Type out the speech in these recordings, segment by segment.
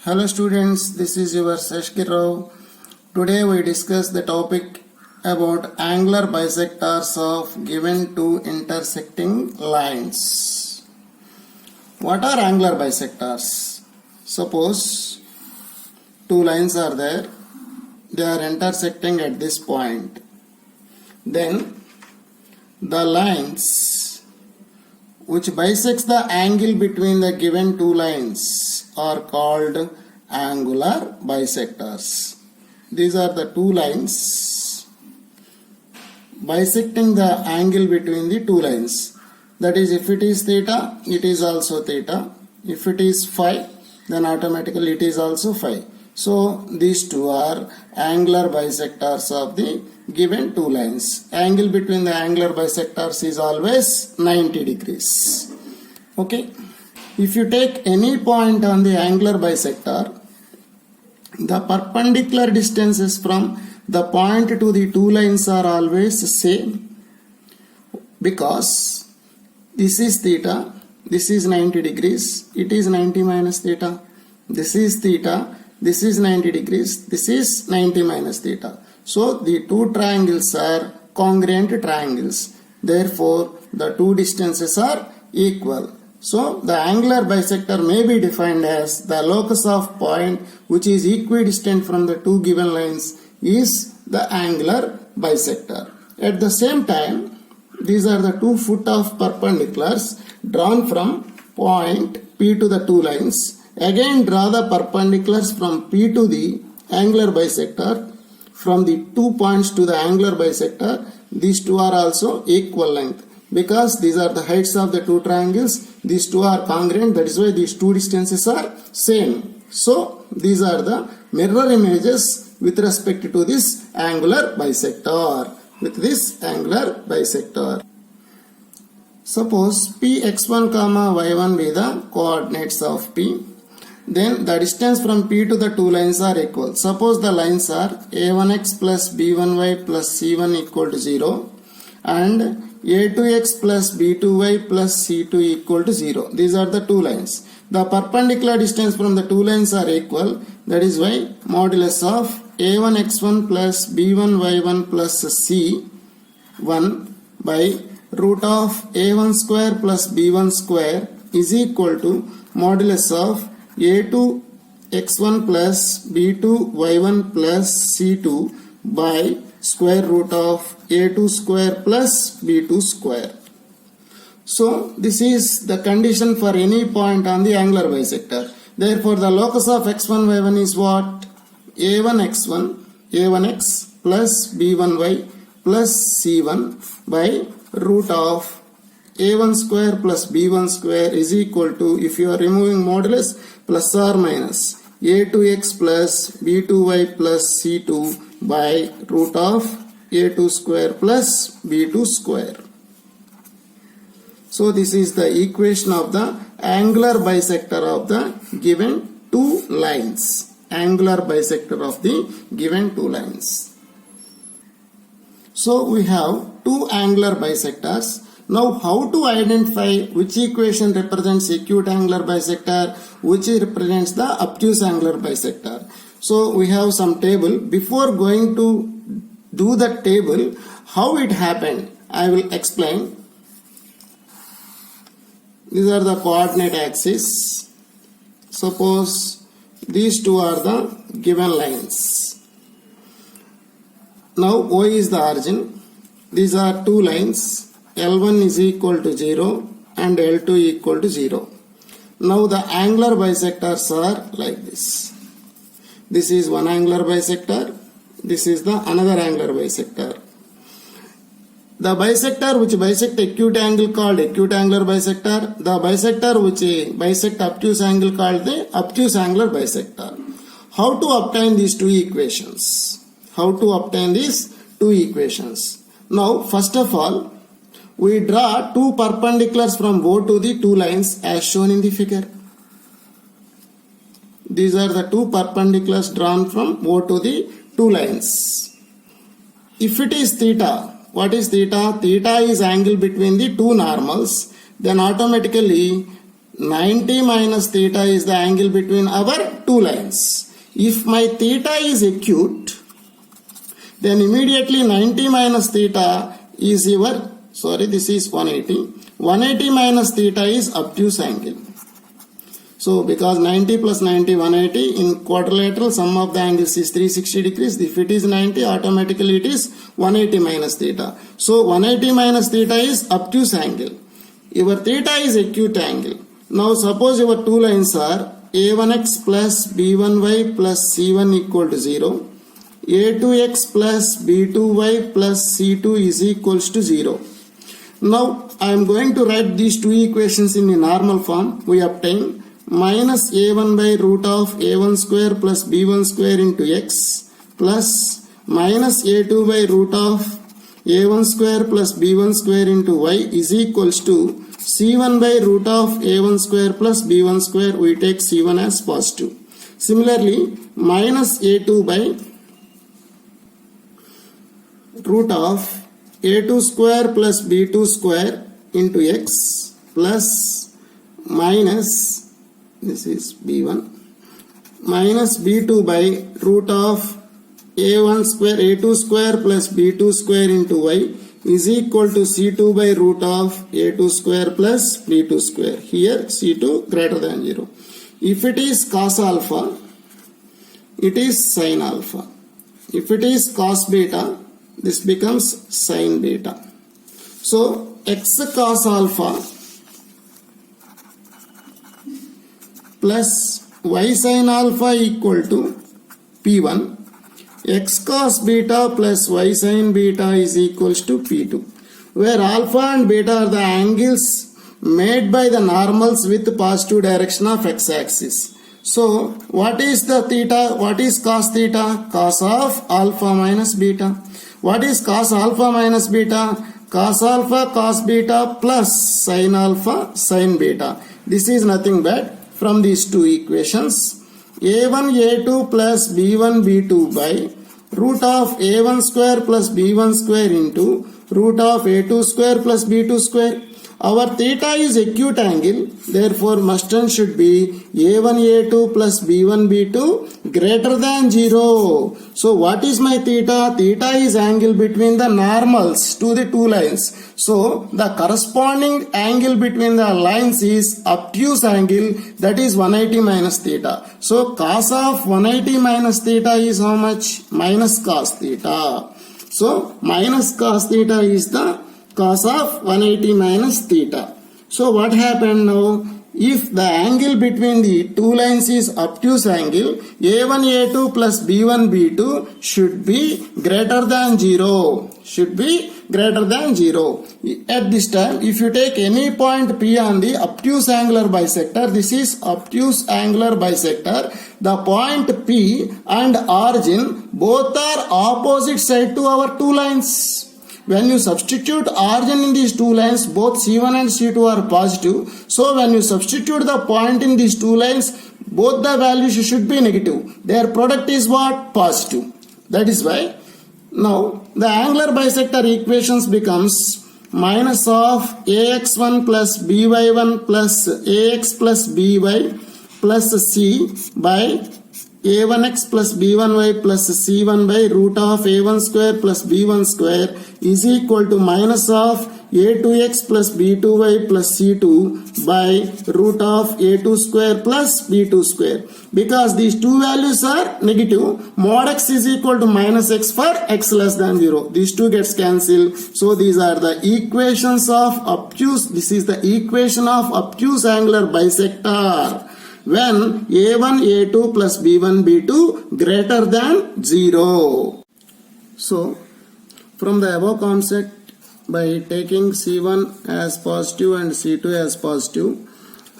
Hello students, this is your Seshkir Rao. Today we discuss the topic about angular bisectors of given two intersecting lines. What are angular bisectors? Suppose two lines are there, they are intersecting at this point. Then the lines which bisects the angle between the given two lines are called angular bisectors. These are the two lines bisecting the angle between the two lines. That is, if it is theta, it is also theta. If it is phi, then automatically it is also phi. So these two are angular bisectors of the given two lines. Angle between the angular bisectors is always 90 degrees. Okay. If you take any point on the angular bisector, the perpendicular distances from the point to the two lines are always same, because this is theta, this is 90 degrees, it is 90 minus theta. This is theta, this is 90 degrees, this is 90 minus theta. So the two triangles are congruent triangles. Therefore, the two distances are equal. So the angular bisector may be defined as the locus of point which is equidistant from the two given lines is the angular bisector. At the same time, these are the 2 foot of perpendiculars drawn from point P to the two lines. Again draw the perpendiculars from P to the angular bisector. From the 2 points to the angular bisector, these two are also equal length. Because these are the heights of the two triangles, these two are congruent, that is why these two distances are same. So these are the mirror images with respect to this angular bisector. Suppose px1 comma y1 be the coordinates of P. Then the distance from P to the two lines are equal. Suppose the lines are a1x plus b1y plus c1 equal to 0 and a2x plus b2y plus c2 equal to 0. These are the two lines. The perpendicular distance from the two lines are equal. That is why modulus of a1x1 plus b1y1 plus c1 by root of a1 square plus b1 square is equal to modulus of a2x1 plus b2y1 plus c2 by square root of a2 square plus b2 square. So this is the condition for any point on the angular bisector. Therefore the locus of x1 y1 is what? a1x1 a1x plus b1y plus c1 by root of a1 square plus b1 square is equal to, if you are removing modulus, plus or minus a2x plus b2y plus c2 by root of a2 square plus b2 square. So this is the equation of the angular bisector of the given two lines. Angular bisector of the given two lines. So we have two angular bisectors. Now how to identify which equation represents acute angular bisector, which represents the obtuse angular bisector. So we have some table. Before going to do the table, how it happened, I will explain. These are the coordinate axes. Suppose these two are the given lines. Now O is the origin. These are two lines. L1 is equal to 0 and L2 equal to 0. Now the angular bisectors are like this. This is one angular bisector. This is the another angular bisector. The bisector which bisect acute angle called acute angular bisector. The bisector which bisect obtuse angle called the obtuse angular bisector. How to obtain these two equations? Now first of all, we draw two perpendiculars from O to the two lines as shown in the figure. These are the two perpendiculars drawn from O to the two lines. If it is theta, what is theta? Theta is angle between the two normals. Then automatically 90 minus theta is the angle between our two lines. If my theta is acute, then immediately 90 minus theta is your, this is 180. 180 minus theta is obtuse angle. So because 90 plus 90, 180, in quadrilateral sum of the angles is 360 degrees. If it is 90, automatically it is 180 minus theta. So 180 minus theta is obtuse angle. Your theta is acute angle. Now suppose your two lines are a1x plus b1y plus c1 equal to 0. a2x plus b2y plus c2 is equals to 0. Now I am going to write these two equations in a normal form. We obtain minus a1 by root of a1 square plus b1 square into x plus minus a2 by root of a1 square plus b1 square into y is equals to c1 by root of a1 square plus b1 square. We take c1 as positive. Similarly, minus a2 by root of a2 square plus b2 square into x plus minus, this is b1, minus b2 by root of a1 square, a2 square plus b2 square into y is equal to c2 by root of a2 square plus b2 square. Here c2 greater than 0. If it is cos alpha, it is sin alpha. If it is cos beta, this becomes sin beta. So x cos alpha plus y sin alpha equal to P1. X cos beta plus y sin beta is equals to P2, where alpha and beta are the angles made by the normals with positive direction of x-axis. So what is the theta? What is cos theta? Cos of alpha minus beta. What is cos alpha minus beta? Cos alpha cos beta plus sin alpha sin beta. This is nothing but from these two equations. a1 a2 plus b1 b2 by root of a1 square plus b1 square into root of a2 square plus b2 square. Our theta is acute angle, therefore must and should be a1 a2 plus b1 b2 greater than 0. So what is my theta? Theta is angle between the normals to the two lines. So the corresponding angle between the lines is obtuse angle, that is 180 minus theta. So cos of 180 minus theta is how much? Minus cos theta. So minus cos theta is the cos of 180 minus theta. So what happened now? If the angle between the two lines is obtuse angle, a1 a2 plus b1 b2 should be greater than 0. Should be greater than 0. At this time, if you take any point P on the obtuse angular bisector, this is obtuse angular bisector. The point P and origin both are opposite side to our two lines. When you substitute origin in these two lines, both C1 and C2 are positive. So when you substitute the point in these two lines, both the values should be negative. Their product is what? Positive. That is why now the angular bisector equations becomes minus of ax1 plus by1 plus ax plus by plus c by a1x plus b1y plus c1 by root of a1 square plus b1 square is equal to minus of a2x plus b2y plus c2 by root of a2 square plus b2 square. Because these two values are negative, mod x is equal to minus x for x less than 0. These two gets cancelled. So these are the equations of obtuse. This is the equation of obtuse angular bisector when a1 a2 plus b1 b2 greater than 0. So from the above concept, by taking c1 as positive and c2 as positive,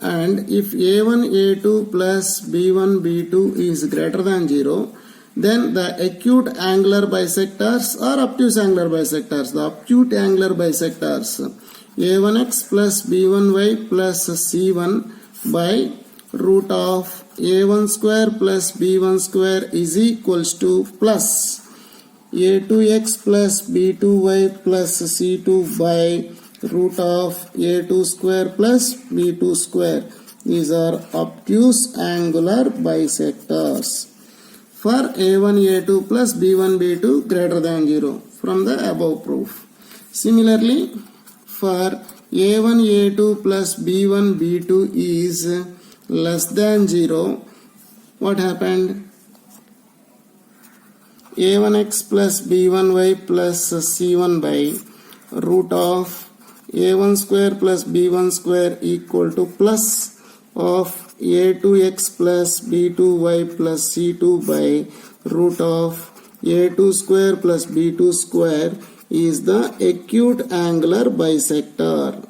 and if a1 a2 plus b1 b2 is greater than 0, then the acute angular bisectors or obtuse angular bisectors. The acute angular bisectors a1x plus b1y plus c1 by root of a1 square plus b1 square is equals to plus a2x plus b2y plus c2 by root of a2 square plus b2 square. These are obtuse angular bisectors for A1 A2 plus B1 B2 greater than 0 from the above proof. Similarly, for A1 A2 plus B1 B2 is less than 0, what happened? A1x plus B1y plus C1 by root of A1 square plus B1 square equal to plus of A2x plus B2y plus C2 by root of A2 square plus B2 square is the acute angular bisector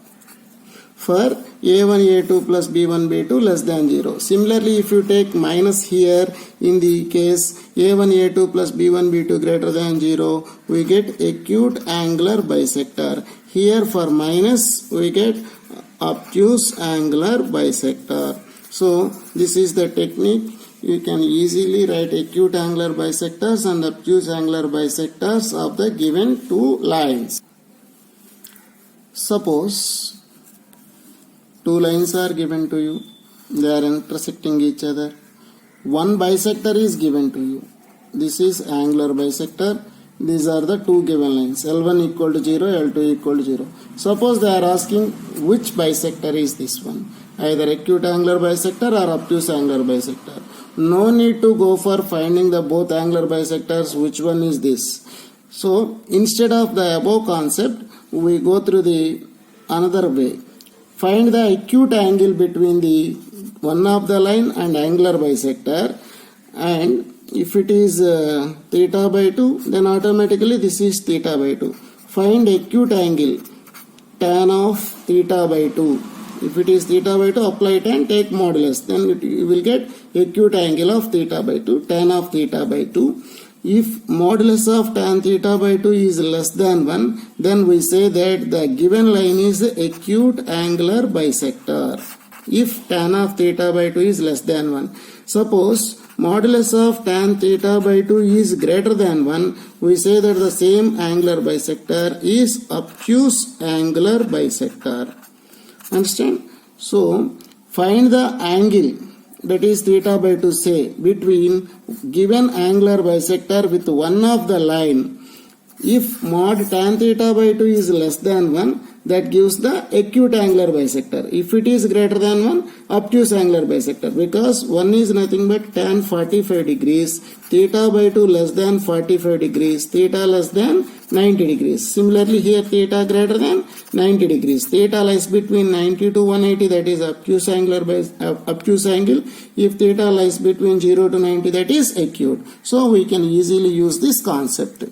for A1 A2 plus B1 B2 less than 0. Similarly, if you take minus here in the case A1 A2 plus B1 B2 greater than 0, we get acute angular bisector. Here for minus we get obtuse angular bisector. So this is the technique. You can easily write acute angular bisectors and obtuse angular bisectors of the given two lines. Suppose two lines are given to you. They are intersecting each other. One bisector is given to you. This is angular bisector. These are the two given lines. L1 equal to 0, L2 equal to 0. Suppose they are asking which bisector is this one. Either acute angular bisector or obtuse angular bisector. No need to go for finding the both angular bisectors. Which one is this? So instead of the above concept, we go through the another way. Find the acute angle between the one of the line and angular bisector, and if it is theta by 2, then automatically this is theta by 2. Find acute angle tan of theta by 2. If it is theta by 2, apply tan, take modulus, then you will get acute angle of theta by 2, tan of theta by 2. If modulus of tan theta by 2 is less than 1, then we say that the given line is acute angular bisector. If tan of theta by 2 is less than 1. Suppose modulus of tan theta by 2 is greater than 1, we say that the same angular bisector is obtuse angular bisector. Understand? So, find the angle, that is theta by 2, say, between given angular bisector with one of the line. If mod tan theta by 2 is less than 1, that gives the acute angular bisector. If it is greater than 1, obtuse angular bisector, because 1 is nothing but tan 45 degrees, theta by 2 less than 45 degrees, theta less than 90 degrees. Similarly, here theta greater than 90 degrees. Theta lies between 90 to 180, that is obtuse angle. If theta lies between 0 to 90, that is acute. So we can easily use this concept.